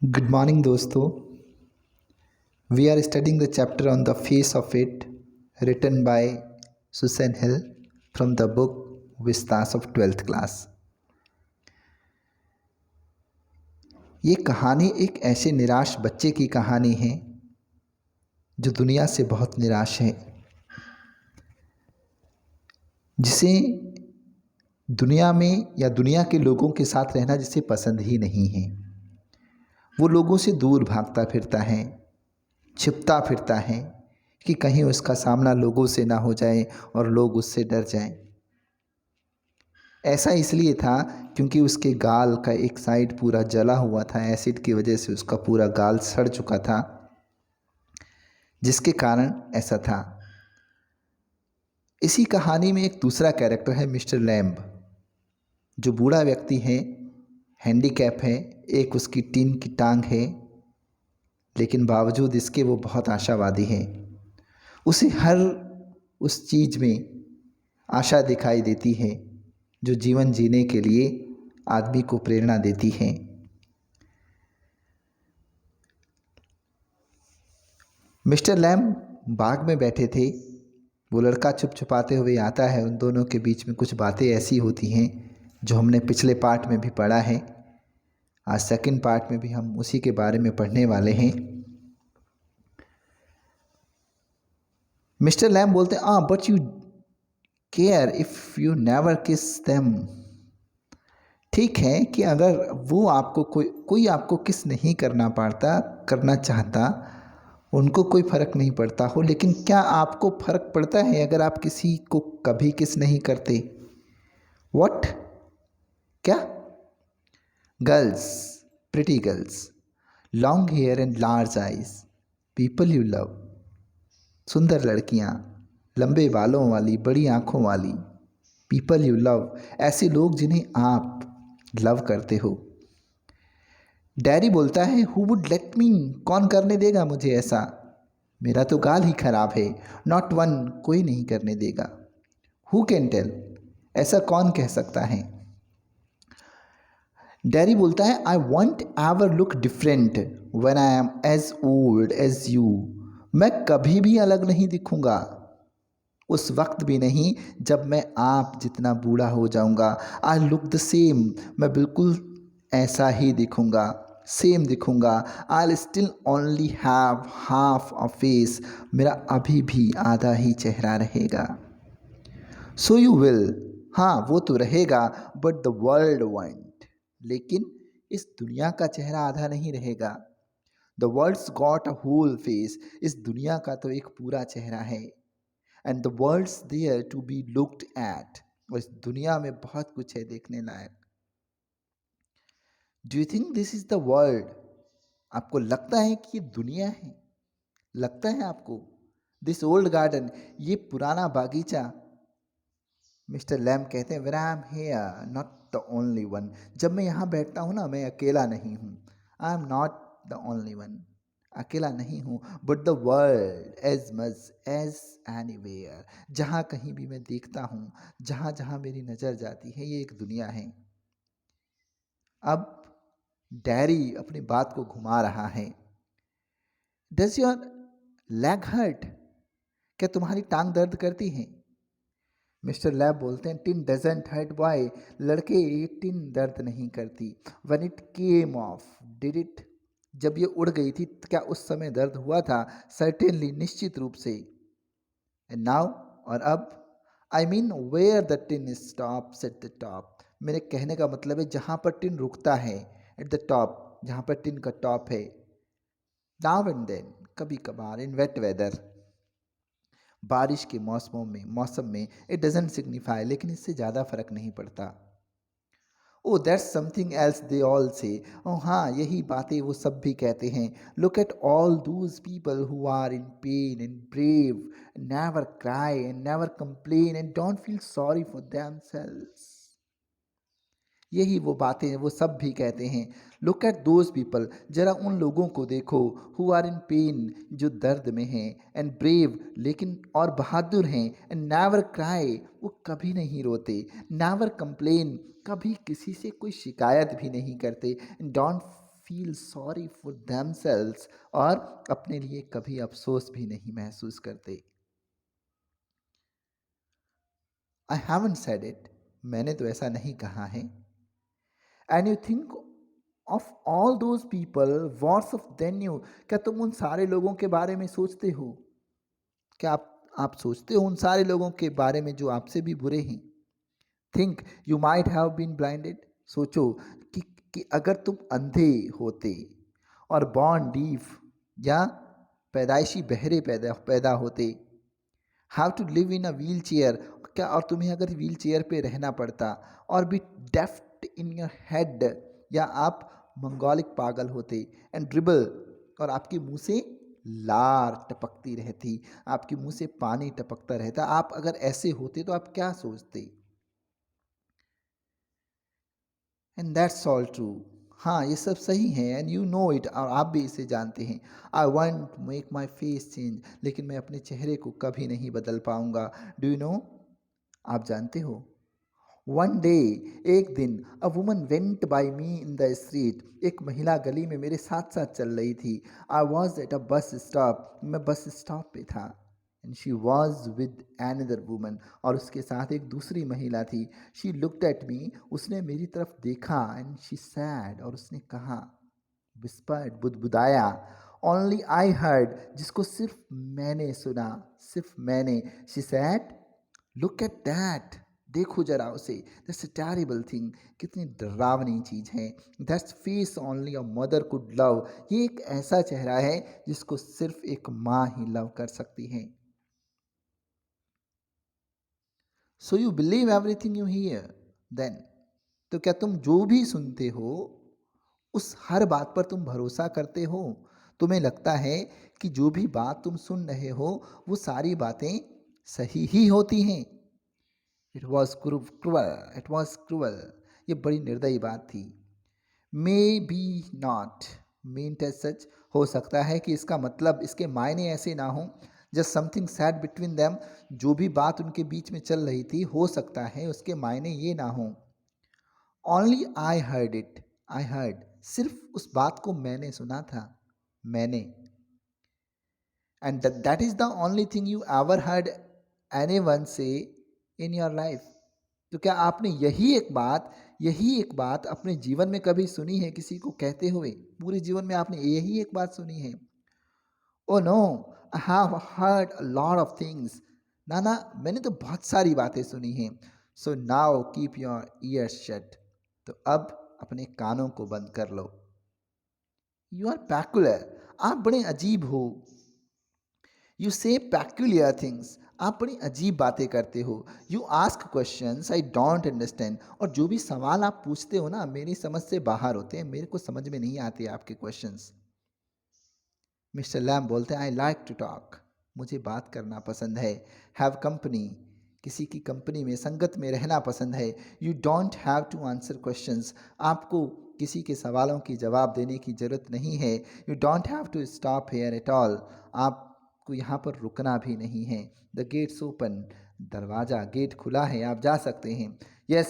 Good morning, दोस्तों. We are studying the chapter on the face of it, written by Susan Hill from the book Vistas of 12th class. ये कहानी एक ऐसे निराश बच्चे की कहानी है जो दुनिया से बहुत निराश है, जिसे दुनिया में या दुनिया के लोगों के साथ रहना जिसे पसंद ही नहीं है. वो लोगों से दूर भागता फिरता है, छिपता फिरता है कि कहीं उसका सामना लोगों से ना हो जाए और लोग उससे डर जाएं. ऐसा इसलिए था क्योंकि उसके गाल का एक साइड पूरा जला हुआ था. एसिड की वजह से उसका पूरा गाल सड़ चुका था, जिसके कारण ऐसा था. इसी कहानी में एक दूसरा कैरेक्टर है मिस्टर लैम्ब, जो बूढ़ा व्यक्ति है, हैंडीकैप है, एक उसकी टीन की टांग है, लेकिन बावजूद इसके वो बहुत आशावादी है. उसे हर उस चीज़ में आशा दिखाई देती है जो जीवन जीने के लिए आदमी को प्रेरणा देती है. मिस्टर लैम बाग में बैठे थे. वो लड़का छुप छुपाते हुए आता है. उन दोनों के बीच में कुछ बातें ऐसी होती हैं जो हमने पिछले पार्ट में भी पढ़ा है. आज सेकंड पार्ट में भी हम उसी के बारे में पढ़ने वाले हैं. मिस्टर लैम बोलते हैं, but you care if you never किस देम. ठीक है कि अगर वो आपको कोई आपको किस नहीं करना चाहता, उनको कोई फ़र्क नहीं पड़ता हो, लेकिन क्या आपको फ़र्क पड़ता है अगर आप किसी को कभी किस नहीं करते? व्हाट? क्या? Girls, pretty girls, long hair and large eyes, people you love. सुंदर लड़कियाँ, लंबे बालों वाली, बड़ी आँखों वाली, पीपल यू लव, ऐसे लोग जिन्हें आप लव करते हो. डैरी बोलता है, हु वुड लेट मी, कौन करने देगा मुझे ऐसा? मेरा तो गाल ही खराब है. नॉट वन, कोई नहीं करने देगा. हु कैन टेल, ऐसा कौन कह सकता है? डैरी बोलता है, I won't ever look different when I am as old as you. मैं कभी भी अलग नहीं दिखूंगा, उस वक्त भी नहीं जब मैं आप जितना बूढ़ा हो जाऊंगा. आई लुक द सेम, मैं बिल्कुल ऐसा ही दिखूंगा, सेम दिखूंगा. I still only have half a face, मेरा अभी भी आधा ही चेहरा रहेगा. सो यू विल, हाँ वो तो रहेगा, बट द वर्ल्ड वॉन्ट, लेकिन इस दुनिया का चेहरा आधा नहीं रहेगा. The world's got a whole face, इस दुनिया का तो एक पूरा चेहरा है. And the world's there to be looked at, और इस दुनिया में बहुत कुछ है देखने लायक. Do you think this is the world, आपको लगता है कि ये दुनिया है? लगता है आपको? दिस ओल्ड गार्डन, ये पुराना बागीचा. मिस्टर लैम कहते हैं, when I am here not the only one, जब मैं यहाँ बैठता हूँ ना, मैं अकेला नहीं हूँ. I am not the only one, अकेला नहीं हूँ. But the world as much as anywhere, जहाँ कहीं भी मैं देखता हूँ, जहाँ जहाँ मेरी नज़र जाती है, ये एक दुनिया है. अब डैरी अपनी बात को घुमा रहा है. डज योर लेग हर्ट, क्या तुम्हारी टांग दर्द करती है? मिस्टर लैब बोलते हैं, टिन डजेंट हर्ट बॉय, लड़के ये टिन दर्द नहीं करती. When it came of, did it, जब ये उड़ गई थी क्या उस समय दर्द हुआ था? सर्टेनली, निश्चित रूप से. एंड नाउ, और अब, I mean where the tin stops at the top, मेरे कहने का मतलब है जहाँ पर टिन रुकता है, एट द टॉप, जहाँ पर टिन का टॉप है. नाउ एंड देन, कभी कभार, इन वेट वेदर, बारिश के मौसम में इट डजेंट सिग्निफाई, लेकिन इससे ज़्यादा फर्क नहीं पड़ता. ओ that's something else they all से, ओ हाँ यही बातें वो सब भी कहते हैं. Look at all those people who are in pain and brave, never cry and never complain and don't feel sorry for themselves. यही वो बातें वो सब भी कहते हैं. लुक एट दोज पीपल, जरा उन लोगों को देखो, हु आर इन पेन, जो दर्द में हैं, एंड ब्रेव, लेकिन और बहादुर हैं, एंड नेवर क्राई, वो कभी नहीं रोते, नेवर कंप्लेन, कभी किसी से कोई शिकायत भी नहीं करते, and don't feel sorry for themselves, और अपने लिए कभी अफसोस भी नहीं महसूस करते। आई हैवंट सेड इट, मैंने तो ऐसा नहीं कहा है। And you think of all those people worse off than you, क्या तुम उन सारे लोगों के बारे में सोचते हो? क्या आप सोचते हो उन सारे लोगों के बारे में जो आपसे भी बुरे हैं? Think you might have been blinded, सोचो कि, कि अगर तुम अंधे होते और बॉर्न डीफ, या पैदाइशी बहरे पैदा पैदा होते। How to live in a wheelchair, क्या और तुम्हें अगर व्हील चेयर पे रहना पड़ता, और भी डेफ्ट इन योर हेड, या आप मंगोलिक पागल होते। एंड ड्रिबल, और आपके मुंह से लार टपकती रहती, आपके मुंह से पानी टपकता रहता। आप अगर ऐसे होते तो आप क्या सोचते? एंड दैट्स ऑल ट्रू, हाँ ये सब सही है। एंड यू नो इट, और आप भी इसे जानते हैं। I want to make my face change, लेकिन मैं अपने चेहरे को कभी नहीं बदल पाऊंगा। डू यू नो, आप जानते हो? वन डे, एक दिन, a woman went by me in the street, एक महिला गली में मेरे साथ साथ चल रही थी। I was at a bus stop, मैं बस स्टॉप पे था। And she was with another woman, और उसके साथ एक दूसरी महिला थी। शी लुक्ड एट मी, उसने मेरी तरफ देखा। एंड शी सैड, और उसने कहा, विस्पर्ड, बुदबुदाया, ओनली आई हर्ड, जिसको सिर्फ मैंने सुना, सिर्फ मैंने। She said, look at that, देखो जरा उसे, दैट्स अ टेरिबल थिंग, कितनी डरावनी चीज है। That's face only a mother could love, ये एक ऐसा चेहरा है जिसको सिर्फ एक माँ ही लव कर सकती है। So you believe everything you hear then, तो क्या तुम जो भी सुनते हो उस हर बात पर तुम भरोसा करते हो? तुम्हें लगता है कि जो भी बात तुम सुन रहे हो वो सारी बातें सही ही होती हैं? It was cruel, it was cruel, ये बड़ी निर्दयी बात थी। May be not meant as such, हो सकता है कि इसका मतलब, इसके मायने ऐसे ना हो। Just something sad between them, जो भी बात उनके बीच में चल रही थी हो सकता है उसके मायने ये ना हो। Only I heard it, I heard, सिर्फ उस बात को मैंने सुना था, मैंने। And that is the only thing you ever heard anyone से इन योर लाइफ, तो क्या आपने यही एक बात अपने जीवन में कभी सुनी है किसी को कहते हुए? पूरे जीवन में आपने यही एक बात सुनी है? Oh no, I have heard a lot of things, ना ना, मैंने तो बहुत सारी बातें सुनी हैं। So now keep your ears shut, तो अब अपने कानों को बंद कर लो। यू आर पैकुलर, आप बड़े अजीब हो। यू से पैक्यूलियर थिंग्स, आप बड़ी अजीब बातें करते हो। You ask questions I don't understand, और जो भी सवाल आप पूछते हो ना मेरी समझ से बाहर होते हैं, मेरे को समझ में नहीं आते आपके क्वेश्चंस। मिस्टर लैम बोलते हैं, आई लाइक टू टॉक, मुझे बात करना पसंद है। हैव कंपनी, किसी की कंपनी में, संगत में रहना पसंद है। You don't have to answer questions, आपको किसी के सवालों की जवाब देने की ज़रूरत नहीं है। You don't have to stop here at all, आपको यहाँ पर रुकना भी नहीं है। द गेट्स ओपन, दरवाज़ा, गेट खुला है, आप जा सकते हैं। यस,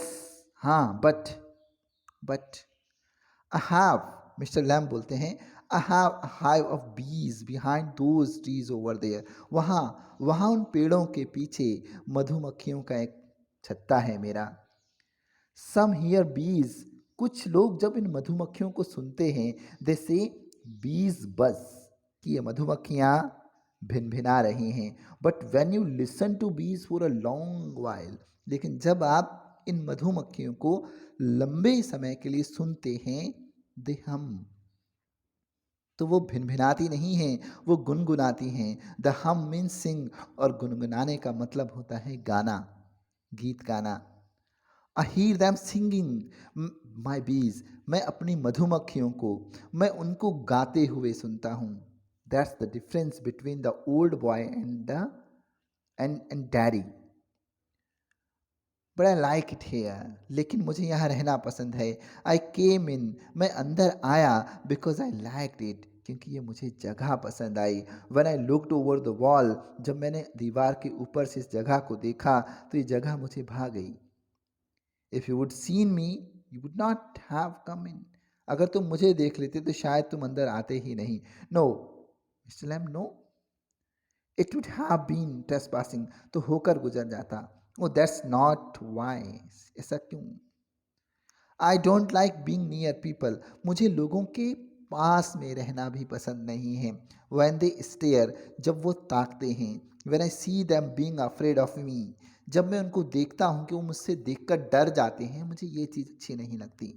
हाँ, but I have, mister Lamb बोलते हैं, I have a hive of bees behind those trees over there. वहाँ उन पेड़ों के पीछे मधुमक्खियों का एक छत्ता है मेरा। Some hear bees, कुछ लोग जब इन मधुमक्खियों को सुनते हैं, they say bees buzz, कि ये मधुमक्खियाँ भिनभिना रही हैं। But when you listen to bees for a long while, लेकिन जब आप इन मधुमक्खियों को लंबे समय के लिए सुनते हैं, दे हम, तो वो भिनभिनाती नहीं हैं, वो गुनगुनाती हैं। द हम मीन्स सिंग, और गुनगुनाने का मतलब होता है गाना, गीत गाना। आई हीर दैम सिंगिंग माई बीज, मैं अपनी मधुमक्खियों को, मैं उनको गाते हुए सुनता हूँ। That's the difference between the old boy and daddy. But I like it hair, लेकिन मुझे यहाँ रहना पसंद है। आई केम इन, मैं अंदर आया, बिकॉज आई लाइक इट, क्योंकि ये मुझे जगह पसंद आई। When I looked over the wall, जब मैंने दीवार के ऊपर से इस जगह को देखा तो ये जगह मुझे भा गई। If you would seen me, you would not have come in, अगर तुम मुझे देख लेते तो शायद तुम अंदर आते ही नहीं। No mister Lamb, no, it would have been trespassing, तो होकर गुजर जाता। ओ दैट्स नॉट वाइज, ऐसा क्यों? I don't like being near people, मुझे लोगों के पास में रहना भी पसंद नहीं है। वैन दे स्टेयर, जब वो ताकते हैं। When I see them being afraid of मी, जब मैं उनको देखता हूँ कि वो मुझसे देखकर डर जाते हैं, मुझे ये चीज़ अच्छी नहीं लगती।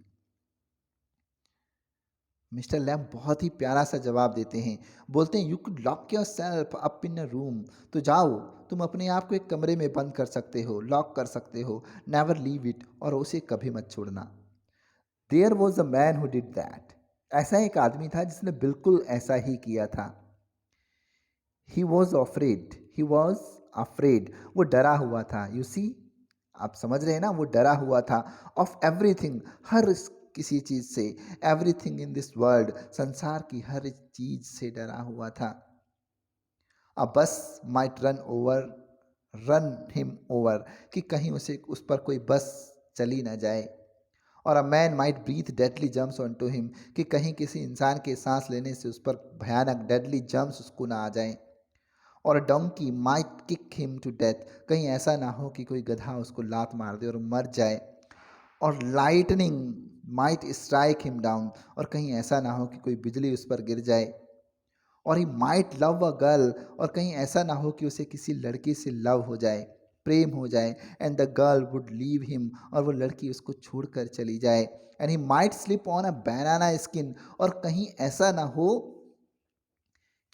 मिस्टर लैम बहुत ही प्यारा सा जवाब देते हैं। बोलते हैं, you could lock your self up in a room, तो जाओ, तुम अपने आप को एक कमरे में बंद कर सकते हो, लॉक कर सकते हो। नेवर लीव इट, और उसे कभी मत छोड़ना। There was a man who did that, ऐसा एक आदमी था जिसने बिल्कुल ऐसा ही किया था। He was afraid, he was afraid, वो डरा हुआ था। यू सी, आप समझ रहे हैं ना, वो डरा हुआ था। ऑफ एवरीथिंग, किसी चीज से। एवरीथिंग इन दिस वर्ल्ड, संसार की हर चीज से डरा हुआ था। अ बस माइट रन हिम ओवर, कि कहीं उसे उस पर कोई बस चली ना जाए। और a man might breathe deadly germs on to him, कि कहीं किसी इंसान के सांस लेने से उस पर भयानक डेडली जम्स उसको ना आ जाएं। और a donkey might kick him to death, कहीं ऐसा ना हो कि कोई गधा उसको लात मार दे और मर जाए। और lightning might strike him down, और कहीं ऐसा ना हो कि कोई बिजली उस पर गिर जाए। और he might love a girl, और कहीं ऐसा ना हो कि उसे किसी लड़की से लव हो जाए, प्रेम हो जाए। And the girl would leave him, और वो लड़की उसको छोड़कर चली जाए। And he might slip on a banana skin, और कहीं ऐसा ना हो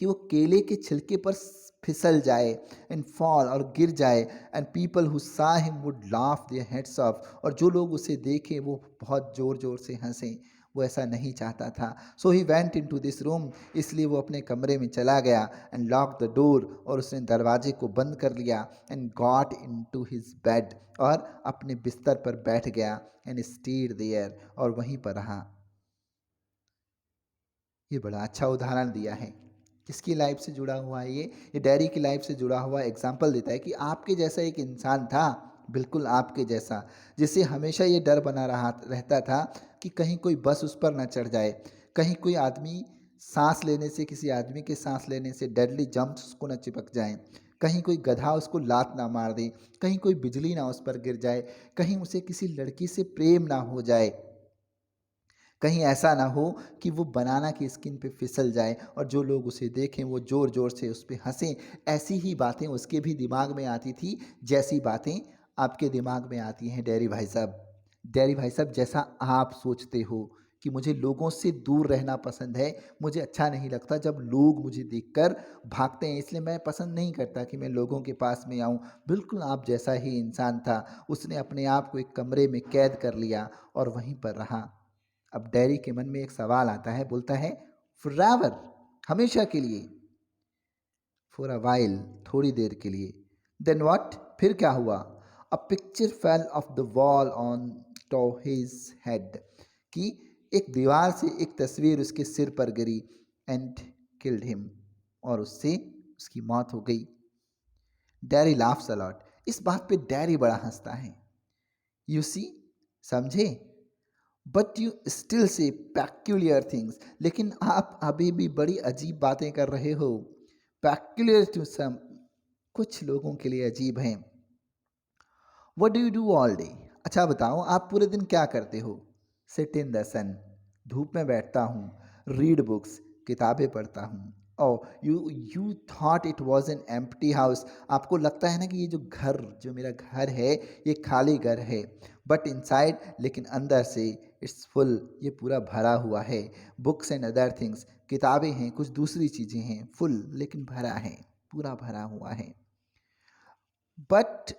कि वो केले के छिलके पर फिसल जाए। एंड फॉल, और गिर जाए। एंड पीपल हु सा him would laugh their heads of, और जो लोग उसे देखें वो बहुत ज़ोर ज़ोर से हंसें। वो ऐसा नहीं चाहता था। So he went into this room, इसलिए वो अपने कमरे में चला गया। एंड लॉक द डोर, और उसने दरवाजे को बंद कर लिया। And got into his bed, और अपने बिस्तर पर बैठ गया। एंड स्टेड देयर, और वहीं पर रहा। ये बड़ा अच्छा उदाहरण दिया है। किसकी लाइफ से जुड़ा हुआ है ये डेरी की लाइफ से जुड़ा हुआ एग्जाम्पल देता है कि आपके जैसा एक इंसान था, बिल्कुल आपके जैसा, जिसे हमेशा ये डर बना रहा रहता था कि कहीं कोई बस उस पर ना चढ़ जाए, कहीं कोई आदमी सांस लेने से, किसी आदमी के सांस लेने से डेडली जम्प्स उसको ना चिपक जाएं, कहीं कोई गधा उसको लात ना मार दे, कहीं कोई बिजली ना उस पर गिर जाए, कहीं उसे किसी लड़की से प्रेम ना हो जाए, कहीं ऐसा ना हो कि वो बनाना की स्किन पे फिसल जाए और जो लोग उसे देखें वो ज़ोर ज़ोर से उस पे हंसें। ऐसी ही बातें उसके भी दिमाग में आती थी, जैसी बातें आपके दिमाग में आती हैं डेयरी भाई साहब। डेयरी भाई साहब, जैसा आप सोचते हो कि मुझे लोगों से दूर रहना पसंद है, मुझे अच्छा नहीं लगता जब लोग मुझे देखकर भागते हैं, इसलिए मैं पसंद नहीं करता कि मैं लोगों के पास में आऊं। बिल्कुल आप जैसा ही इंसान था। उसने अपने आप को एक कमरे में कैद कर लिया और वहीं पर रहा। अब डैरी के मन में एक सवाल आता है, बोलता है, फॉरएवर, हमेशा के लिए, फॉर अ वाइल, थोड़ी देर के लिए। देन व्हाट, फिर क्या हुआ? A picture fell off the wall on to his head, कि एक दीवार से एक तस्वीर उसके सिर पर गिरी। एंड किल्ड हिम, और उससे उसकी मौत हो गई। डैरी लाफ्स अलॉट, इस बात पे डैरी बड़ा हंसता है। यू सी, समझे? But you still say पैक्यूलियर things, लेकिन आप अभी भी बड़ी अजीब बातें कर रहे हो। पैक्यूलियर टू सम, कुछ लोगों के लिए अजीब हैं। What do you do all day, अच्छा बताओ आप पूरे दिन क्या करते हो? सिट इन द सन, धूप में बैठता हूँ। रीड बुक्स, किताबें पढ़ता हूँ। Oh you you thought it was an empty house, आपको लगता है ना कि ये जो मेरा घर है, ये खाली घर है। बट इनसाइड, लेकिन अंदर से, इट्स फुल, ये पूरा भरा हुआ है। बुक्स एंड अदर थिंग्स, किताबें हैं, कुछ दूसरी चीज़ें हैं। फुल, लेकिन भरा है, पूरा भरा हुआ है। But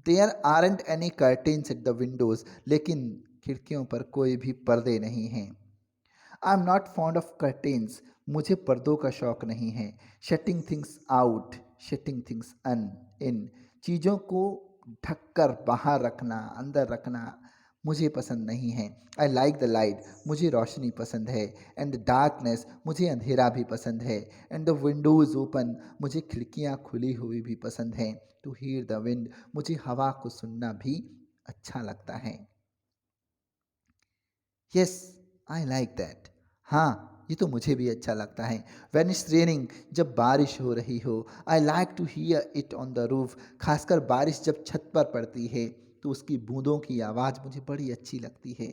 there aren't any curtains at the windows, लेकिन खिड़कियों पर कोई भी पर्दे नहीं हैं। I am not fond of curtains, मुझे पर्दों का शौक नहीं है। Shutting things out, shutting things अन इन, चीज़ों को ढककर बाहर रखना, अंदर रखना मुझे पसंद नहीं है। आई लाइक द लाइट, मुझे रोशनी पसंद है। एंड द डार्कनेस, मुझे अंधेरा भी पसंद है। एंड द विंडोज़ ओपन, मुझे खिड़कियाँ खुली हुई भी पसंद हैं। टू हीयर द विंड, मुझे हवा को सुनना भी अच्छा लगता है। Yes, I like that. हाँ, ये तो मुझे भी अच्छा लगता है। व्हेन इट्स रेनिंग, जब बारिश हो रही हो, I like to hear it on the roof. खासकर बारिश जब छत पर पड़ती है तो उसकी बूंदों की आवाज़ मुझे बड़ी अच्छी लगती है।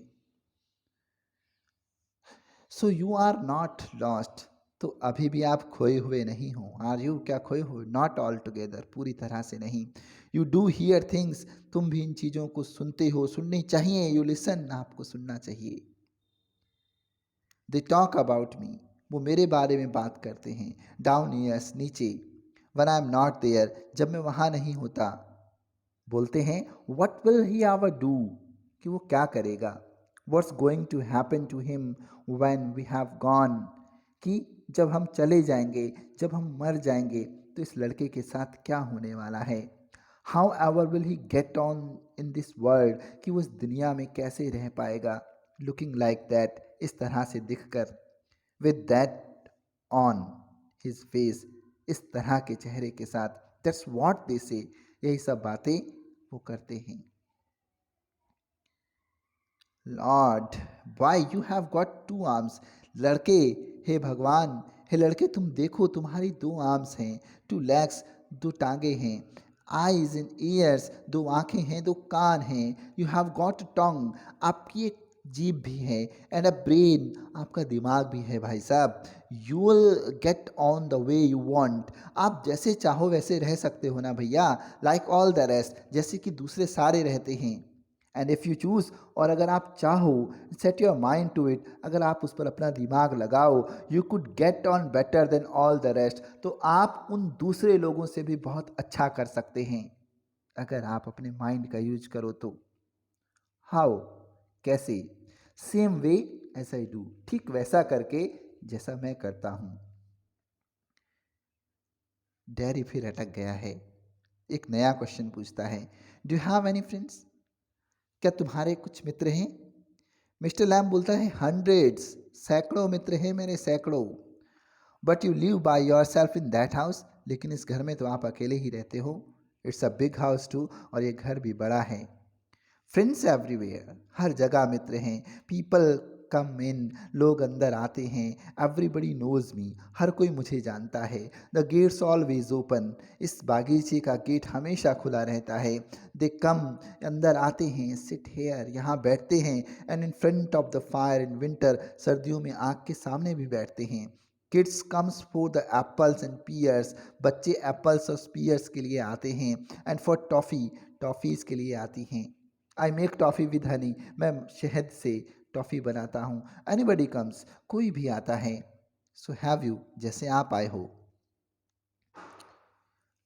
So you are not lost, तो अभी भी आप खोए हुए नहीं हो। आर यू, क्या खोए हुए? नॉट ऑल टुगेदर, पूरी तरह से नहीं। यू डू हियर थिंग्स, तुम भी इन चीज़ों को सुनते हो, सुननी चाहिए। यू लिसन, आपको सुनना चाहिए। दे टॉक अबाउट मी, वो मेरे बारे में बात करते हैं। डाउन ईयर्स, नीचे। When I am not there, जब मैं वहाँ नहीं होता। बोलते हैं what will he ever do, कि वो क्या करेगा। What's going to happen to him when we have gone, कि जब हम चले जाएंगे, जब हम मर जाएंगे तो इस लड़के के साथ क्या होने वाला है। How ever will he get on in this world, कि वो इस दुनिया में कैसे रह पाएगा। लुकिंग लाइक दैट, इस तरह से दिखकर। With that on his face, इस तरह के चेहरे के साथ। दैट्स व्हाट दे से, यही सब बातें वो करते हैं। Lord, why you have got two arms, लड़के, हे भगवान, हे लड़के तुम देखो, तुम्हारी दो आर्म्स हैं। टू लेग्स, दो टांगे हैं। आईज इन ईयर्स, दो आंखें हैं, दो कान हैं। यू हैव गॉट टंग, आपकी एक जीभ भी है। एंड अ ब्रेन, आपका दिमाग भी है भाई साहब। You will get on the way you want, आप जैसे चाहो वैसे रह सकते हो ना भैया। लाइक ऑल द रेस्ट, जैसे कि दूसरे सारे रहते हैं। एंड इफ़ यू चूज़, और अगर आप चाहो, set your mind to it, अगर आप उस पर अपना दिमाग लगाओ, you could get on better than all the rest, तो आप उन दूसरे लोगों से भी बहुत अच्छा कर सकते हैं अगर आप अपने माइंड का यूज करो तो। हाउ, कैसे? Same way as I do, ठीक वैसा करके जैसा मैं करता हूँ। डैरी फिर अटक गया है, एक नया क्वेश्चन पूछता है। Do you have any friends, क्या तुम्हारे कुछ मित्र हैं? मिस्टर लैम बोलता है हंड्रेड्स, सैकड़ों मित्र हैं मेरे, सैकड़ों। But you live by your self in that house, लेकिन इस घर में तो आप अकेले ही रहते हो। It's a big house too, और ये घर भी बड़ा है। फ्रेंड्स एवरीवेयर, हर जगह मित्र हैं। पीपल कम इन, लोग अंदर आते हैं। एवरीबडी नोज मी, हर कोई मुझे जानता है। द गेट्स ऑलवेज ओपन, इस बागीचे का गेट हमेशा खुला रहता है। दे कम, अंदर आते हैं। सिट हेयर, यहाँ बैठते हैं। And in front of the fire in winter, सर्दियों में आग के सामने भी बैठते हैं। Kids comes for the apples and pears, बच्चे एप्पल्स और पियर्स के लिए आते हैं। एंड फॉर टॉफ़ी, टॉफ़ीज़ के लिए आती हैं। I make toffee with Honey, मैं शहद से टॉफ़ी बनाता हूँ। एनीबडी कम्स, कोई भी आता है। सो हैव यू, जैसे आप आए हो।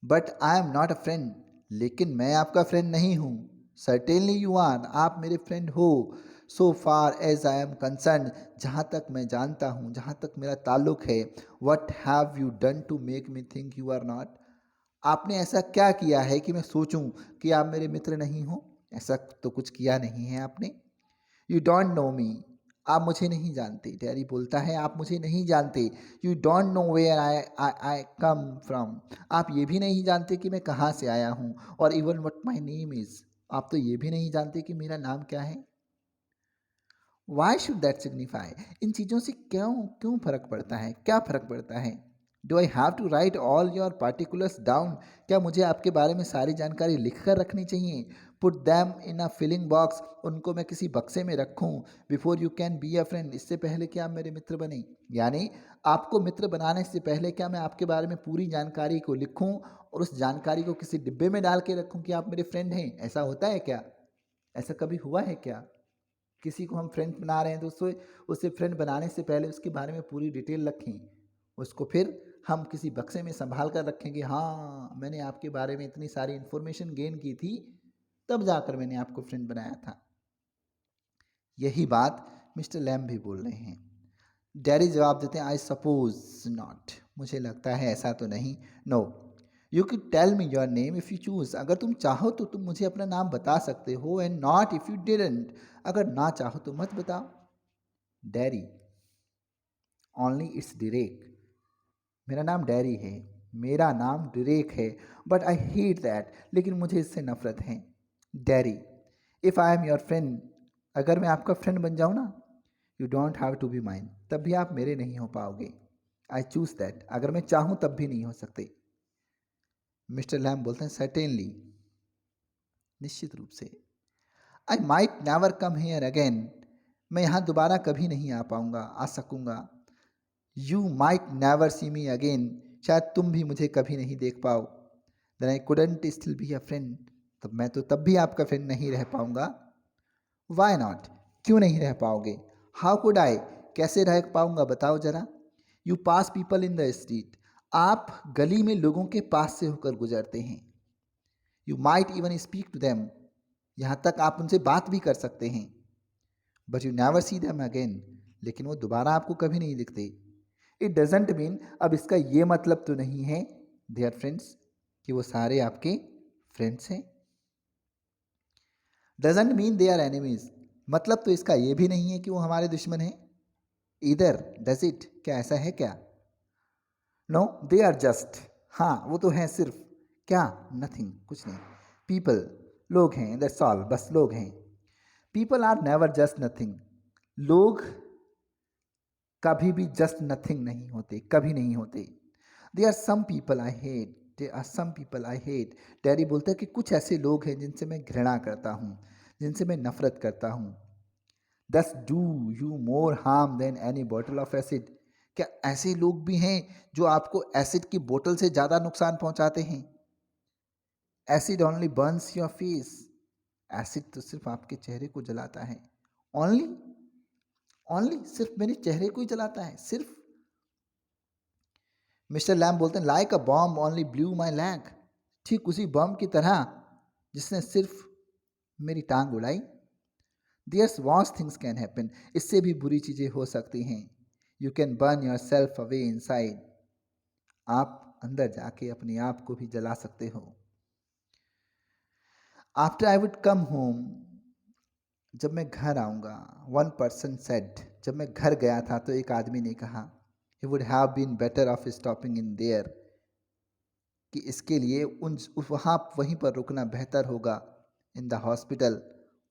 But I am not a friend, लेकिन मैं आपका फ्रेंड नहीं हूँ। सर्टेनली यू आर, आप मेरे फ्रेंड हो। So far as I am concern, जहाँ तक मैं जानता हूँ, जहाँ तक मेरा ताल्लुक है। What have you done to make me think you are not, आपने ऐसा क्या किया है कि मैं सोचूं कि आप मेरे मित्र नहीं हो? ऐसा तो कुछ किया नहीं है आपने। यू डोंट नो मी, आप मुझे नहीं जानते। डैरी बोलता है आप मुझे नहीं जानते। You don't know where I come from, आप ये भी नहीं जानते कि मैं कहाँ से आया हूँ। और even what my name is, आप तो ये भी नहीं जानते कि मेरा नाम क्या है। वाई शुड दैट सिग्निफाई, इन चीज़ों से क्यों क्यों फ़र्क पड़ता है, क्या फ़र्क पड़ता है। Do I have to write all your particulars down, क्या मुझे आपके बारे में सारी जानकारी लिख कर रखनी चाहिए। Put them in a filing box, उनको मैं किसी बक्से में रखूँ। Before you can be a friend, इससे पहले कि आप मेरे मित्र बने। यानी आपको मित्र बनाने से पहले क्या मैं आपके बारे में पूरी जानकारी को लिखूँ और उस जानकारी को किसी डिब्बे में डाल के रखूँ कि आप मेरे फ्रेंड हैं। ऐसा होता है क्या? ऐसा कभी हुआ है क्या? किसी को हम फ्रेंड बना रहे हैं तो उससे उसे फ्रेंड बनाने से पहले उसके बारे में पूरी डिटेल रखें, उसको फिर हम किसी बक्से में संभाल कर रखें कि हाँ, मैंने आपके बारे में इतनी सारी इन्फॉर्मेशन गेन की थी, तब जाकर मैंने आपको फ्रेंड बनाया था। यही बात मिस्टर लैम भी बोल रहे हैं। डैडी जवाब देते हैं आई सपोज नॉट, मुझे लगता है ऐसा तो नहीं। No, you can tell me your name if you choose, अगर तुम चाहो तो तुम मुझे अपना नाम बता सकते हो। And not if you didn't, अगर ना चाहो तो मत बताओ। डैरी, ओनली इट्स डिरेक, मेरा नाम डैरी है, मेरा नाम डिरेक है। बट आई हेट दैट, लेकिन मुझे इससे नफरत है। Derry, if I am your friend, अगर मैं आपका फ्रेंड बन जाऊँ ना, you don't have to be mine, तब भी आप मेरे नहीं हो पाओगे। आई चूज दैट, अगर मैं चाहूं तब भी नहीं हो सकते। मिस्टर लैम बोलते हैं सर्टेनली, निश्चित रूप से। I might never come here again, मैं यहाँ दोबारा कभी नहीं आ पाऊंगा, आ सकूंगा। You might never see me again, शायद तुम भी मुझे कभी नहीं देख पाओ। Then I couldn't still be a friend, तब मैं तो तब भी आपका फ्रेंड नहीं रह पाऊंगा। वाई नॉट, क्यों नहीं रह पाओगे? हाउ कुड आई, कैसे रह पाऊंगा बताओ जरा। You pass people in the street, आप गली में लोगों के पास से होकर गुजरते हैं। You might even speak to them, यहाँ तक आप उनसे बात भी कर सकते हैं। But you never see them again, लेकिन वो दोबारा आपको कभी नहीं दिखते। इट डजेंट मीन, अब इसका ये मतलब तो नहीं है दे आर फ्रेंड्स, कि वो सारे आपके फ्रेंड्स हैं। Doesn't mean they are enemies, मतलब तो इसका ये भी नहीं है कि वो हमारे दुश्मन हैं। इधर डज इट, क्या ऐसा है क्या? नो दे आर जस्ट, हाँ वो तो हैं सिर्फ। क्या? नथिंग, कुछ नहीं। पीपल, लोग हैं, दैट्स ऑल, बस लोग हैं। People are never just nothing, लोग कभी भी जस्ट नथिंग नहीं होते, कभी नहीं होते। They are some people I hate, they are some people I hate. Daddy बोलता है कि कुछ ऐसे लोग हैं जिनसे मैं घृणा करता हूँ, जिनसे मैं नफरत करता हूँ। दस do you more harm then any bottle of acid, क्या ऐसे लोग भी हैं जो आपको एसिड की बोतल से ज़्यादा नुकसान पहुंचाते हैं? Acid only Burns your face, acid तो सिर्फ आपके चेहरे को जलाता है। ओनली, ओनली सिर्फ मेरे चेहरे को ही जलाता है, सिर्फ। मिस्टर लैम बोलते हैं like a bomb only blew my lag, ठीक उसी बम की तरह जिसने सिर्फ मेरी टांग उड़ाई। There's worse things can happen, इससे भी बुरी चीज़ें हो सकती हैं। You can burn yourself away inside, आप अंदर जाके अपने आप को भी जला सकते हो। After I would come home, जब मैं घर आऊँगा। वन पर्सन सेड, जब मैं घर गया था तो एक आदमी ने कहा, he would have been better off stopping in there, कि इसके लिए उन वहाँ वहीं पर रुकना बेहतर होगा। इन द हॉस्पिटल,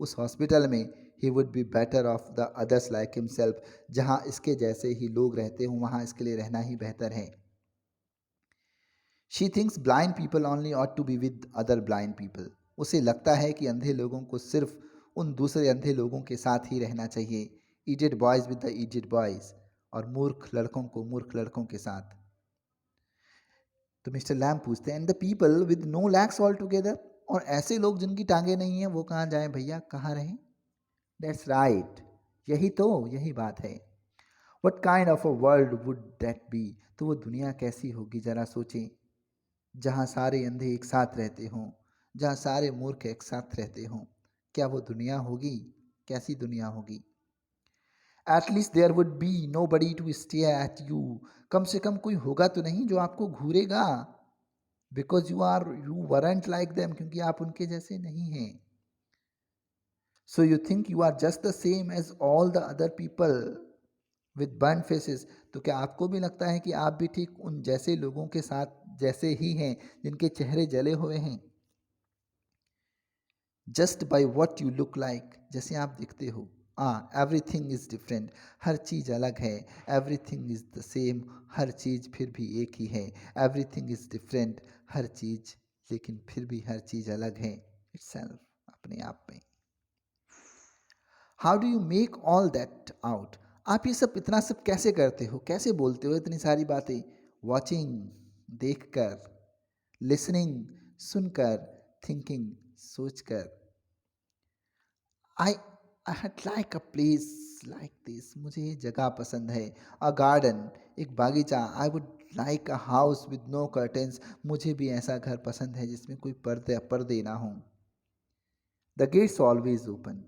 उस हॉस्पिटल में। He would be better of the others like himself, जहाँ इसके जैसे ही लोग रहते हों वहाँ इसके लिए रहना ही बेहतर है। She thinks blind people only ought to be with other blind people, उसे लगता है कि अंधे लोगों को सिर्फ उन दूसरे अंधे लोगों के साथ ही रहना चाहिए। Idiot boys with the idiot boys, और मूर्ख लड़कों को मूर्ख लड़कों के साथ। तो मिस्टर लैम पूछते हैं and the people with no legs all together, और ऐसे लोग जिनकी टांगे नहीं हैं वो कहाँ जाएं भैया, कहाँ रहें? दैट्स राइट, यही तो, यही बात है। What kind of a world would that be, तो वो दुनिया कैसी होगी जरा सोचें, जहाँ सारे अंधे एक साथ रहते हों, जहाँ सारे मूर्ख एक साथ रहते हों। क्या वो दुनिया होगी? कैसी दुनिया होगी? At least there would be nobody to stare at you, कम से कम कोई होगा तो नहीं जो आपको घूरेगा। Because you weren't like them, क्योंकि आप उनके जैसे नहीं हैं। So you think you are just the same as all the other people with burn faces, तो क्या आपको भी लगता है कि आप भी ठीक उन जैसे लोगों के साथ जैसे ही हैं जिनके चेहरे जले हुए हैं? Just by what you look like, जैसे आप दिखते हो। एवरीथिंग इज डिफरेंट, हर चीज़ अलग है। एवरीथिंग इज द सेम, हर चीज़ फिर भी एक ही है। एवरीथिंग इज डिफरेंट, हर चीज़, लेकिन फिर भी हर चीज़ अलग है इटसेल्फ, अपने आप में। How do you make all that out, आप ये सब इतना सब कैसे करते हो, कैसे बोलते हो इतनी सारी बातें? वॉचिंग, देखकर, लिसनिंग, सुनकर, थिंकिंग, सोचकर। I I like a place like this, मुझे ये जगह पसंद है। अ गार्डन, एक बागीचा। I would like a house with no curtains, मुझे भी ऐसा घर पसंद है जिसमें कोई पर्दे पर्दे ना हों। The gates always open,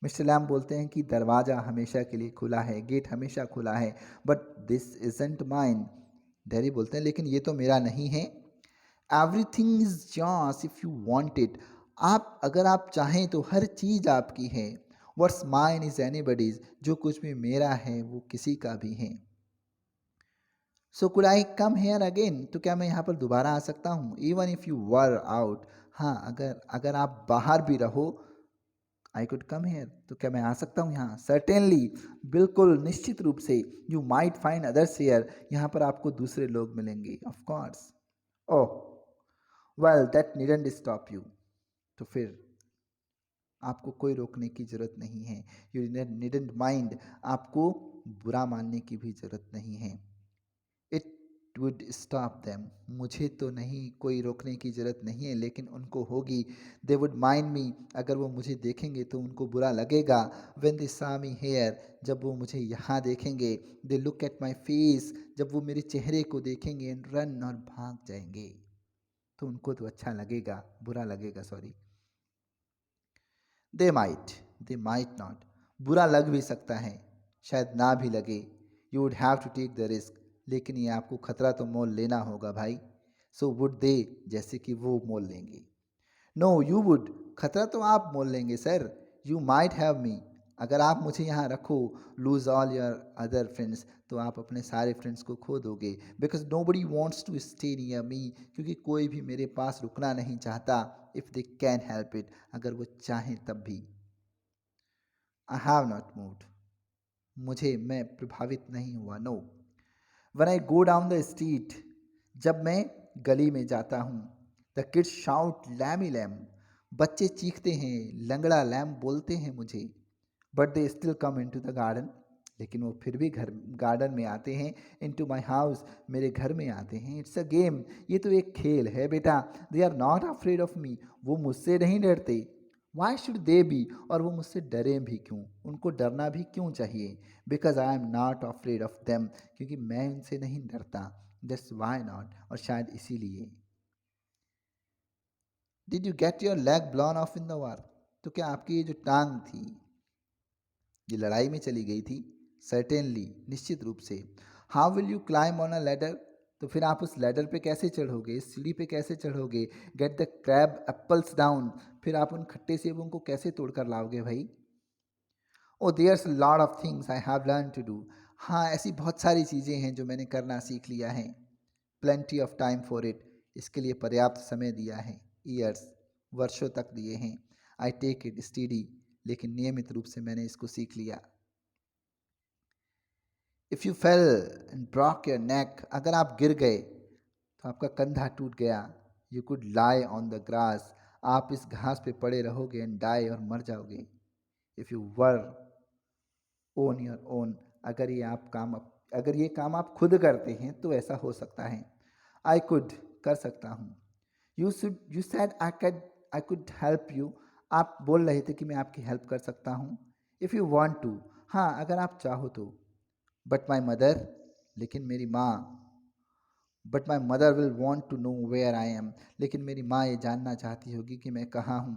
mister Lamb बोलते हैं कि दरवाज़ा हमेशा के लिए खुला है, गेट हमेशा खुला है। But this isn't mine, daddy बोलते हैं लेकिन ये तो मेरा नहीं है। Everything is yours if you want it, आप अगर आप चाहें तो हर चीज़ आपकी है। व्हाट्स माइन इज एनीबडीज, जो कुछ भी मेरा है वो किसी का भी है। So could I come here again, तो क्या मैं यहाँ पर दोबारा आ सकता हूँ? Even if you were out, हाँ अगर अगर आप बाहर भी रहो, आई कुड कम हेयर, तो क्या मैं आ सकता हूँ यहाँ? सर्टेनली, बिल्कुल निश्चित रूप से। You might find others here, यहाँ पर आपको दूसरे लोग मिलेंगे। Of course. Oh well that needn't stop you, तो फिर आपको कोई रोकने की ज़रूरत नहीं है। यू नीडंट माइंड, आपको बुरा मानने की भी ज़रूरत नहीं है। इट वुड स्टॉप देम, मुझे तो नहीं कोई रोकने की ज़रूरत नहीं है, लेकिन उनको होगी। दे वुड माइंड मी, अगर वो मुझे देखेंगे तो उनको बुरा लगेगा। व्हेन दे सा मी हेयर, जब वो मुझे यहाँ देखेंगे। They look at my face, जब वो मेरे चेहरे को देखेंगे। एंड रन, और भाग जाएंगे। तो उनको तो अच्छा लगेगा, बुरा लगेगा, सॉरी। दे माइट नॉट, बुरा लग भी सकता है, शायद ना भी लगे। You would have to take the risk, लेकिन ये आपको खतरा तो मोल लेना होगा भाई। सो वुड दे, जैसे कि वो मोल लेंगे। नो यू वुड, खतरा तो आप मोल लेंगे sir. You might have me, अगर आप मुझे यहाँ रखो। Lose all your other friends, तो आप अपने सारे फ्रेंड्स को खो दोगे। Because nobody wants to stay near me, क्योंकि कोई भी मेरे पास रुकना नहीं चाहता। If they can help it, अगर वो चाहें तब भी। आई हैव नॉट मूव्ड, मैं प्रभावित नहीं हुआ। No one I go down the street, जब मैं गली में जाता हूँ। The kids shout Lammie Lamb, बच्चे चीखते हैं, लंगड़ा लैम बोलते हैं मुझे। But they still come into the garden, लेकिन वो फिर भी घर गार्डन में आते हैं। इन टू माई हाउस, मेरे घर में आते हैं। इट्स अ गेम, ये तो एक खेल है बेटा। They are not afraid of me, वो मुझसे नहीं डरते। वाई शुड दे बी, और वो मुझसे डरे भी क्यों, उनको डरना भी क्यों चाहिए। Because I am not afraid of them, क्योंकि मैं उनसे नहीं डरता। दैट्स वाई नॉट, और शायद इसीलिए। Did you get your leg ब्लॉन of in the war, तो क्या आपकी ये जो टांग थी ये लड़ाई में चली गई थी? सर्टेनली, निश्चित रूप से। How will you climb on a ladder, तो फिर आप उस लेडर पे कैसे चढ़ोगे, इस सीढ़ी पे कैसे चढ़ोगे? Get the crab apples down, फिर आप उन खट्टे सेबों को कैसे तोड़कर लाओगे भाई? Oh there's lot of things I have learn to do, हाँ ऐसी बहुत सारी चीज़ें हैं जो मैंने करना सीख लिया है। Plenty of time for it, इसके लिए पर्याप्त समय दिया है। ईयर्स, वर्षों तक दिए हैं। आई टेक इट स्टडी, लेकिन नियमित रूप से मैंने इसको सीख लिया। If you fail and Brock your neck, अगर आप गिर गए तो आपका कंधा टूट गया। You could lie on the grass, आप इस घास पे पड़े रहोगे। एंड डाई, और मर जाओगे। If you were own your own, अगर ये काम आप खुद करते हैं तो ऐसा हो सकता है। आई कुड, कर सकता हूँ। You said I could help you, आप बोल रहे थे कि मैं आपकी हेल्प कर सकता हूँ। इफ़ यू वॉन्ट टू, हाँ अगर आप चाहो तो। बट माई मदर, लेकिन मेरी माँ। But my mother will want to know where I am, लेकिन मेरी माँ ये जानना चाहती होगी कि मैं कहाँ हूँ।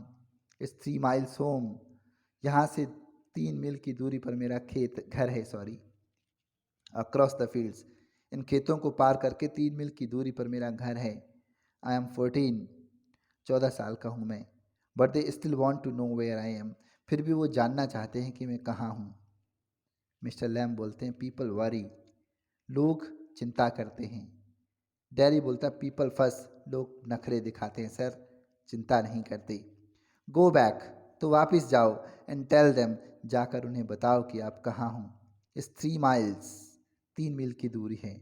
इट्स 3 miles होम, यहाँ से 3 मील की दूरी पर मेरा घर है, सॉरी। अक्रॉस द फील्ड्स, इन खेतों को पार करके 3 मील की दूरी पर मेरा घर है। आई एम 14, 14 साल का हूँ मैं। But they still want to know where I am, फिर भी वो जानना चाहते हैं कि मैं कहाँ हूँ। मिस्टर लैम बोलते हैं पीपल वरी, लोग चिंता करते हैं। डैरी बोलता है पीपल फर्स्ट, लोग नखरे दिखाते हैं सर, चिंता नहीं करते। गो बैक, तो वापस जाओ। एंड टेल देम, जाकर उन्हें बताओ कि आप कहाँ हो। इस 3 miles, 3 मील की दूरी है।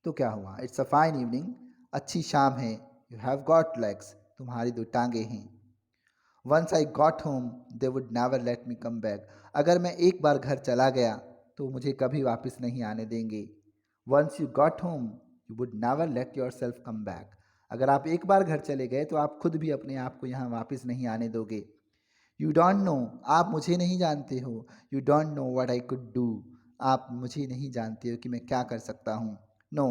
तो क्या हुआ? इट्स अ फाइन इवनिंग, अच्छी शाम है। यू हैव गॉट लेग्स, तुम्हारी 2 टांगे हैं। Once I got home they would never let me come back, अगर मैं एक बार घर चला गया तो मुझे कभी वापस नहीं आने देंगे। Once you got home you would never let yourself come back, अगर आप एक बार घर चले गए तो आप खुद भी अपने आप को यहाँ वापस नहीं आने दोगे। यू डोंट नो, आप मुझे नहीं जानते हो। You don't know what I could do, आप मुझे नहीं जानते हो कि मैं क्या कर सकता हूँ। No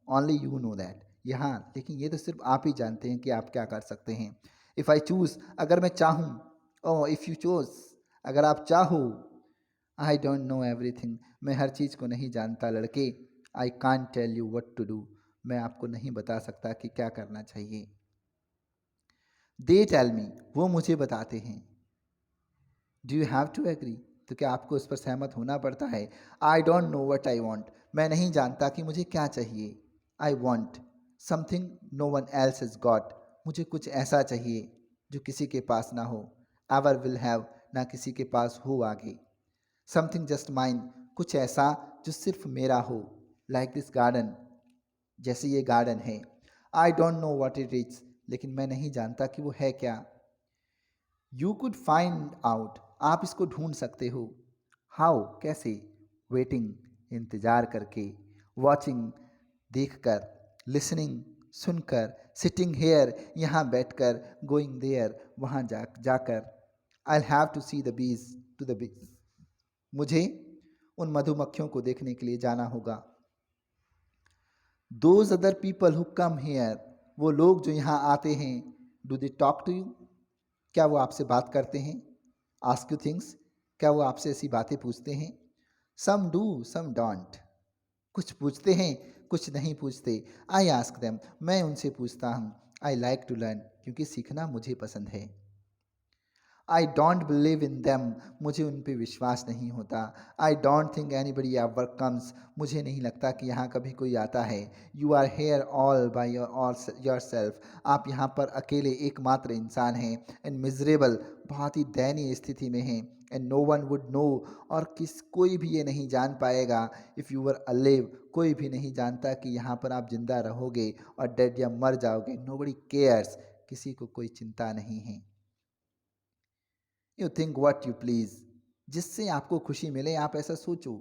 only you know that, यहाँ लेकिन ये तो सिर्फ आप ही जानते हैं कि आप क्या कर सकते हैं। इफ़ आई चूज़, अगर मैं चाहूँ। ओ इफ़ यू चूज़, अगर आप चाहो। आई डोंट नो एवरीथिंग, मैं हर चीज़ को नहीं जानता लड़के। I can't tell you what to do, मैं आपको नहीं बता सकता कि क्या करना चाहिए। दे टेल मी, वो मुझे बताते हैं। Do you have to agree, तो क्या आपको इस पर सहमत होना पड़ता है। I don't know what I want, मैं नहीं जानता कि मुझे क्या चाहिए। I want something no one else is got, मुझे कुछ ऐसा चाहिए जो किसी के पास ना हो। एवर विल हैव, ना किसी के पास हो आगे। समथिंग जस्ट माइन, कुछ ऐसा जो सिर्फ मेरा हो, लाइक दिस गार्डन, जैसे ये गार्डन है। I don't know what it is, लेकिन मैं नहीं जानता कि वो है क्या। यू कुड फाइंड आउट, आप इसको ढूंढ सकते हो। हाउ, कैसे। वेटिंग, इंतजार करके। वॉचिंग, देखकर। लिसनिंग, सुनकर। सिटिंग हेयर, यहाँ बैठकर। गोइंग देयर, वहाँ जाकर। I have to see the bees, to the bees, मुझे उन मधुमक्खियों को देखने के लिए जाना होगा। Those other people who come here, वो लोग जो यहाँ आते हैं। Do they talk to you, क्या वो आपसे बात करते हैं। आस्क यू थिंग्स, क्या वो आपसे ऐसी बातें पूछते हैं। सम डू सम डोंट, कुछ पूछते हैं कुछ नहीं पूछते। आई आस्क देम, मैं उनसे पूछता हूँ। आई लाइक टू लर्न, क्योंकि सीखना मुझे पसंद है। I don't believe in them, मुझे उन पे विश्वास नहीं होता। I don't think anybody ever comes, मुझे नहीं लगता कि यहाँ कभी कोई आता है। You are here all by yourself, आप यहाँ पर अकेले एकमात्र इंसान हैं। एंड मिजरेबल, बहुत ही दयनीय स्थिति में हैं। And no one would know, और कोई भी ये नहीं जान पाएगा। इफ़ यू वर अलिव, कोई भी नहीं जानता कि यहाँ पर आप जिंदा रहोगे और डेड या मर जाओगे। नो बडी केयर्स, किसी को कोई चिंता नहीं है। You think what you please, जिससे आपको खुशी मिले आप ऐसा सोचो,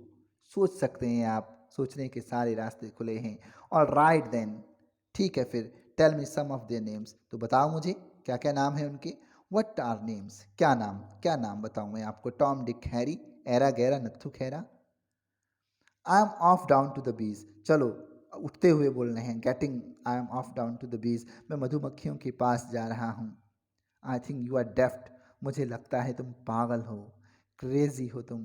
सोच सकते हैं आप, सोचने के सारे रास्ते खुले हैं। और राइट देन, ठीक है फिर। Tell me some of their names, तो बताओ मुझे क्या क्या नाम है उनके। वट आर नेम्स, क्या नाम बताऊँ मैं आपको। टॉम डिक हैरी, एरा गैरा नत्थु खैरा। I am off down to the bees, चलो उठते हुए बोल रहे हैं। Getting, I am off down to the bees, मैं मधुमक्खियों के पास जा रहा हूँ। I think you are deft, मुझे लगता है तुम पागल हो, क्रेजी हो तुम।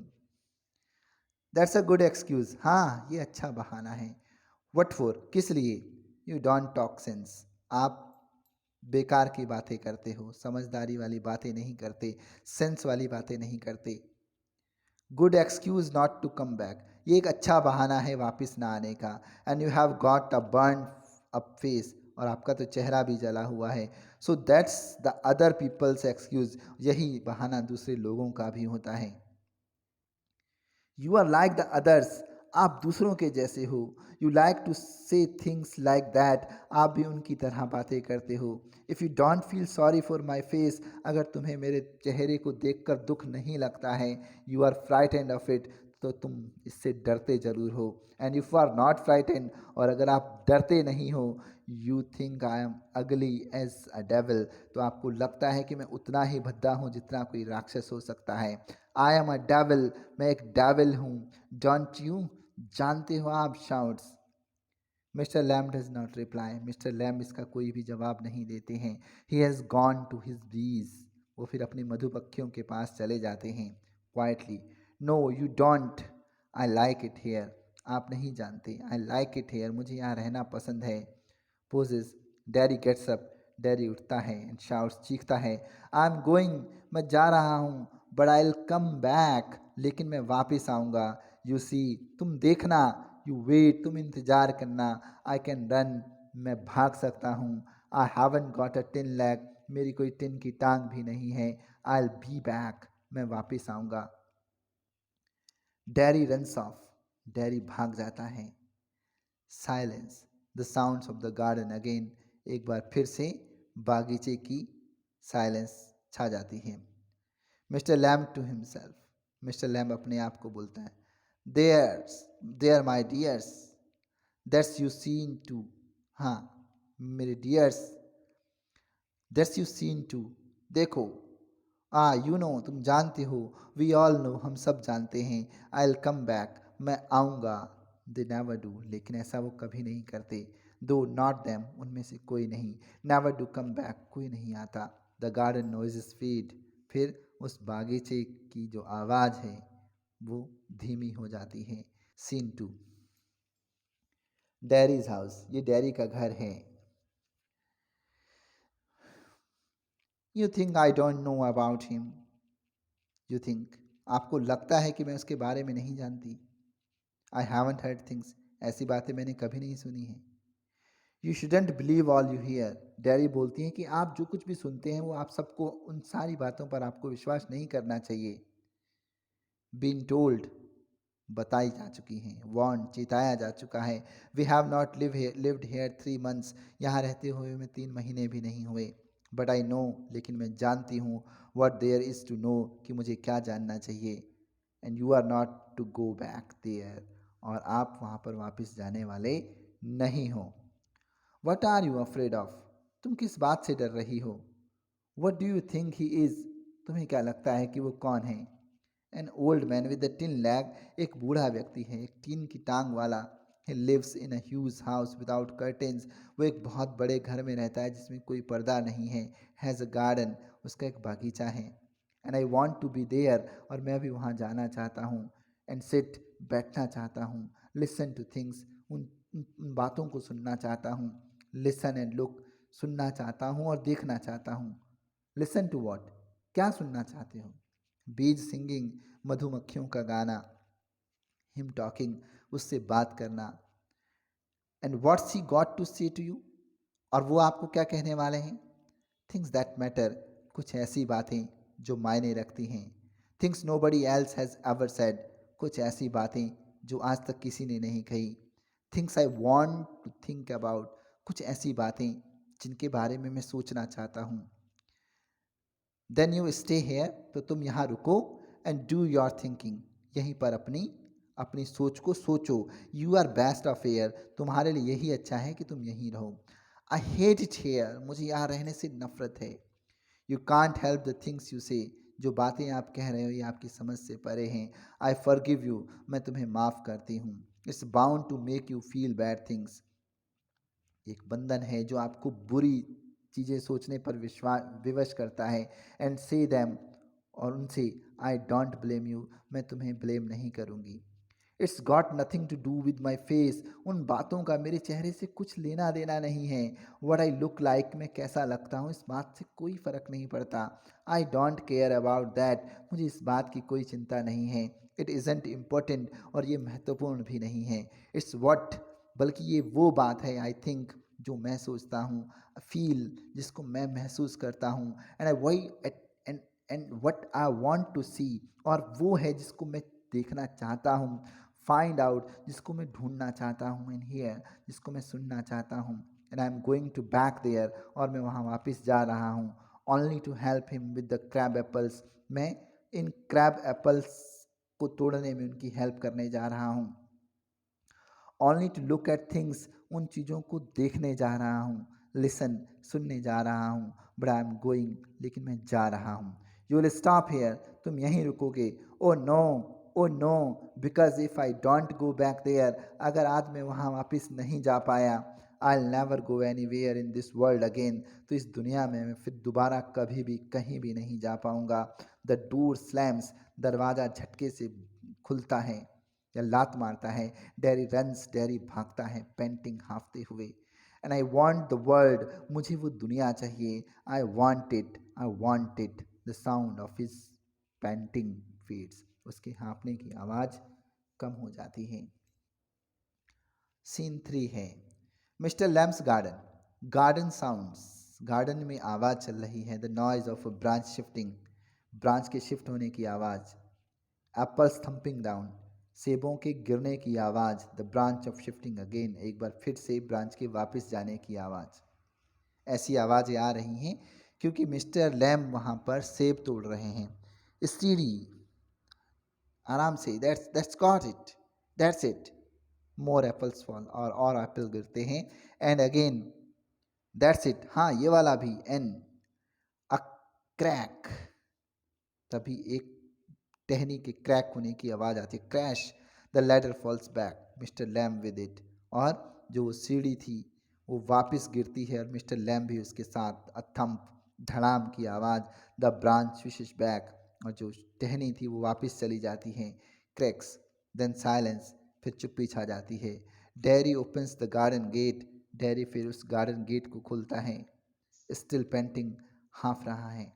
दैट्स अ गुड एक्सक्यूज, हाँ ये अच्छा बहाना है। वट फॉर, किस लिए। यू डोंट टॉक सेंस, आप बेकार की बातें करते हो, समझदारी वाली बातें नहीं करते, सेंस वाली बातें नहीं करते। Good excuse not to come back, ये एक अच्छा बहाना है वापस ना आने का। And you have got a burn up face, और आपका तो चेहरा भी जला हुआ है। So that's the other people's excuse, यही बहाना दूसरे लोगों का भी होता है। You are like the others, आप दूसरों के जैसे हो। You like to say things like that, आप भी उनकी तरह बातें करते हो। If you don't feel sorry for my face, अगर तुम्हें मेरे चेहरे को देखकर दुख नहीं लगता है। You are frightened of it, तो तुम इससे डरते जरूर हो। And if are not frightened, और अगर आप डरते नहीं हो। You think I am ugly as a devil, तो आपको लगता है कि मैं उतना ही भद्दा हूँ जितना कोई राक्षस हो सकता है। आई एम अ डेविल, मैं एक डेविल हूँ। डोंट यू, जानते हो आप। शाउट्स। Mister Lamb does not reply, mister Lamb इसका कोई भी जवाब नहीं देते हैं। He has gone to his bees, वो फिर अपनी मधुपक्षियों के पास चले जाते हैं quietly. No you don't, I like it here, आप नहीं जानते। आई लाइक इट हेयर, मुझे यहाँ रहना पसंद है। Pauses, daddy gets up, daddy उठता है। एंड शाउट्स, चीखता है। आई एम गोइंग, मैं जा रहा हूँ। But I will come back, लेकिन मैं वापस आऊँगा। यू सी, तुम देखना। यू वेट, तुम इंतज़ार करना। आई कैन रन, मैं भाग सकता हूँ। I haven't got a tin lag, मेरी कोई टिन की टांग भी नहीं है। आई विल बी बैक, मैं वापस आऊँगा। डैरी रन्स ऑफ, डैरी भाग जाता है। Silence, the sounds of the garden again, एक बार फिर से बागीचे की साइलेंस छा जाती है। Mister Lamb to himself, mister Lamb अपने आप को बोलता है। There's, there my dears, that's you seen to, हाँ मेरे dears. That's you seen to, देखो। यू नो, तुम जानते हो। वी ऑल नो, हम सब जानते हैं। आई विल कम बैक, मैं आऊँगा। दे नेवर डू, लेकिन ऐसा वो कभी नहीं करते। दो नॉट दैम, उनमें से कोई नहीं। नेवर डू कम बैक, कोई नहीं आता। द गार्डन नॉइजेस फीड, फिर उस बागीचे की जो आवाज़ है वो धीमी हो जाती है। सीन टू, डैरीज हाउस, ये डैरी का घर है। You think I don't know about him, you think, आपको लगता है कि मैं उसके बारे में नहीं जानती। आई हैवंट हर्ड थिंग्स, ऐसी बातें मैंने कभी नहीं सुनी हैं। You shouldn't believe all you here. Dairy बोलती हैं कि आप जो कुछ भी सुनते हैं वो आप सबको, उन सारी बातों पर आपको विश्वास नहीं करना चाहिए। बीन टोल्ड, बताई जा चुकी हैं। वार्न, चेताया जा चुका है। We have not lived here 3 months, यहाँ रहते हुए में 3 महीने भी नहीं हुए। बट आई नो, लेकिन मैं जानती हूँ, what there is to know, कि मुझे क्या जानना चाहिए। And you are not to go back there, और आप वहाँ पर वापस जाने वाले नहीं हो। What are you afraid of, तुम किस बात से डर रही हो। What do you think he is, तुम्हें क्या लगता है कि वो कौन है। An old man with a tin leg, एक बूढ़ा व्यक्ति है एक टीन की टांग वाला। He lives in a huge house without curtains, वो एक बहुत बड़े घर में रहता है जिसमें कोई पर्दा नहीं है। हैज़ अ गार्डन, उसका एक बागीचा है। And I want to be there, और मैं भी वहाँ जाना चाहता हूँ। एंड सिट, बैठना चाहता हूँ। लिसन टू थिंग्स, उन बातों को सुनना चाहता हूँ। लिसन एंड लुक, सुनना चाहता हूँ और देखना चाहता हूँ। लिसन टू वॉट, क्या सुनना चाहते हो। बीज सिंगिंग, मधुमक्खियों का गाना। हिम टॉकिंग, उससे बात करना। And what's he got to say to you, और वो आपको क्या कहने वाले हैं। थिंग्स दैट मैटर, कुछ ऐसी बातें जो मायने रखती हैं। Things nobody else has ever said, कुछ ऐसी बातें जो आज तक किसी ने नहीं कही। Things I want to think about, कुछ ऐसी बातें जिनके बारे में मैं सोचना चाहता हूँ। देन यू स्टे हेयर, तो तुम यहाँ रुको। एंड डू योर थिंकिंग, यहीं पर अपनी अपनी सोच को सोचो। You are best of here, तुम्हारे लिए यही अच्छा है कि तुम यहीं रहो। आई हेट इट हेयर, मुझे यहाँ रहने से नफरत है। You can't help the things you से, जो बातें आप कह रहे हो ये आपकी समझ से परे हैं। आई फॉरगिव यू, मैं तुम्हें माफ़ करती हूँ। It's bound to make you feel bad things, एक बंधन है जो आपको बुरी चीज़ें सोचने पर विवश करता है। एंड से दैम, और उनसे, आई डोंट ब्लेम यू, मैं तुम्हें ब्लेम नहीं करूँगी। It's got nothing to do with my face, उन बातों का मेरे चेहरे से कुछ लेना देना नहीं है। वट आई लुक लाइक, मैं कैसा लगता हूँ इस बात से कोई फ़र्क नहीं पड़ता। I don't care about that, मुझे इस बात की कोई चिंता नहीं है। इट इज़ंट इम्पोर्टेंट, और ये महत्वपूर्ण भी नहीं है। इट्स वट, बल्कि ये वो बात है, आई थिंक, जो मैं सोचता हूँ। फील, जिसको मैं महसूस करता हूँ। एंड आई वही and and what I want to see, और वो है जिसको मैं देखना चाहता हूँ। फाइंड आउट, जिसको मैं ढूंढना चाहता हूँ। एंड हियर, जिसको मैं सुनना चाहता हूँ। And I am going to back there, और मैं वहाँ वापस जा रहा हूँ। Only to help him with the crab apples, मैं इन क्रैब एप्पल्स को तोड़ने में उनकी हेल्प करने जा रहा हूँ। Only to look at things, उन चीज़ों को देखने जा रहा हूँ। लिसन, सुनने जा रहा हूँ। बट आई एम गोइंग, लेकिन मैं जा रहा हूँ। यू विल स्टॉप हेयर, तुम यहीं रुकोगे। Oh no, oh no, because if I don't go back there, अगर आज मैं वहाँ वापस नहीं जा पाया, I will never go anywhere in this world again, तो इस दुनिया में मैं फिर दोबारा कभी भी कहीं भी नहीं जा पाऊँगा। द डोर स्लैम्स, दरवाज़ा झटके से खुलता है या लात मारता है। डैरी रन्स, डैरी भागता है पेंटिंग हाँफते हुए। And I want the world, मुझे वो दुनिया चाहिए। I want it, I want it. The sound of his painting feeds, उसके हाँफने की आवाज़ कम हो जाती है। सीन 3 है mister Lamb's garden. Garden sounds, garden में आवाज़ चल रही है। The noise of a branch shifting, branch के शिफ्ट होने की आवाज़। एप्पल्स थम्पिंग डाउन, सेबों के गिरने की आवाज़। The branch of shifting again, एक बार फिर से ब्रांच के वापस जाने की आवाज़। ऐसी आवाज़ें आ रही हैं क्योंकि मिस्टर लैम वहाँ पर सेब तोड़ रहे हैं। स्टीडी, आराम से, that's got it, that's it. More apples fall, और एप्पल गिरते हैं। एंड अगेन, दैट्स इट, हाँ ये वाला भी। एंड अ क्रैक, तभी एक टहनी के क्रैक होने की आवाज़ आती है। Crash, the ladder falls back, mister Lamb with it, और जो वो सीढ़ी थी वो वापस गिरती है और मिस्टर लैम भी उसके साथ। अ थंप, धड़ाम की आवाज़। द ब्रांच स्विशेस बैक, और जो टहनी थी वो वापस चली जाती है। क्रैक्स, देन साइलेंस, फिर चुप्पी छा जाती है। Derry opens the garden gate, Derry फिर उस गार्डन गेट को खोलता है। स्टिल पेंटिंग, हाँफ रहा है।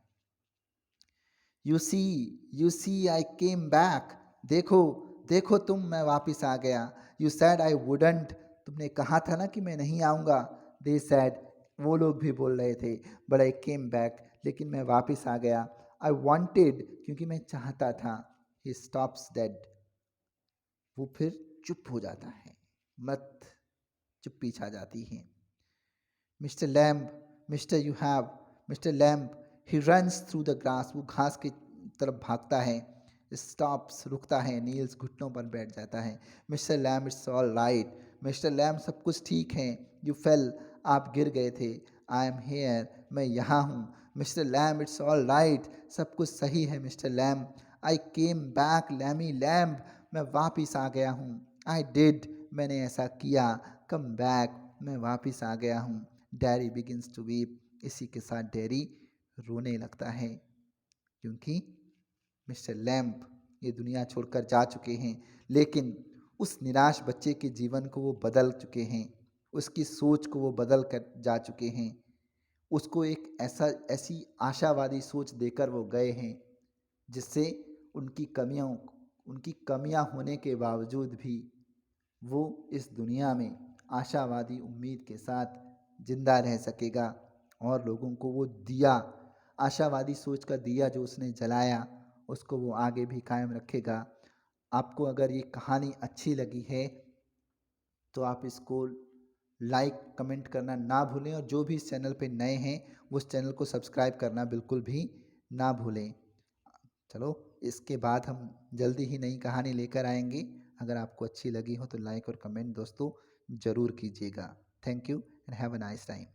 You see I came back, देखो देखो तुम, मैं वापस आ गया। यू सैड आई वुडंट, तुमने कहा था ना कि मैं नहीं आऊँगा। दे सैड, वो लोग भी बोल रहे थे, बट आई केम बैक, लेकिन मैं वापस आ गया। आई वॉन्टेड, क्योंकि मैं चाहता था। ही स्टॉप्स डेड, वो फिर चुप हो जाता है, मत चुप्पी छा जाती है। Mister lamb, mister you have, mister lamb, he runs through the grass, वो घास की तरफ भागता है। स्टॉप्स, रुकता है, नील्स, घुटनों पर बैठ जाता है। Mister lamb, it's all right, mister lamb, सब कुछ ठीक है। यू फेल, आप गिर गए थे। आई एम हेयर, मैं यहाँ हूँ। Mister lamb, it's all right, सब कुछ सही है मिस्टर लैम्ब। आई केम बैक लैमी लैम्ब, मैं वापिस आ गया हूँ। आई डिड, मैंने ऐसा किया। कम बैक, मैं वापिस आ गया हूँ। डैरी बिगिंस टू वीप, इसी के साथ डैरी रोने लगता है, क्योंकि मिस्टर लैम्प ये दुनिया छोड़कर जा चुके हैं। लेकिन उस निराश बच्चे के जीवन को वो बदल चुके हैं, उसकी सोच को वो बदल कर जा चुके हैं। उसको एक ऐसी आशावादी सोच देकर वो गए हैं, जिससे उनकी कमियां होने के बावजूद भी वो इस दुनिया में आशावादी उम्मीद के साथ जिंदा रह सकेगा, और लोगों को वो दिया, आशावादी सोच का दिया जो उसने जलाया, उसको वो आगे भी कायम रखेगा। आपको अगर ये कहानी अच्छी लगी है तो आप इसको लाइक कमेंट करना ना भूलें, और जो भी इस चैनल पे नए हैं वो इस चैनल को सब्सक्राइब करना बिल्कुल भी ना भूलें। चलो, इसके बाद हम जल्दी ही नई कहानी लेकर आएंगे। अगर आपको अच्छी लगी हो तो लाइक और कमेंट दोस्तों ज़रूर कीजिएगा। Thank you and have a nice time.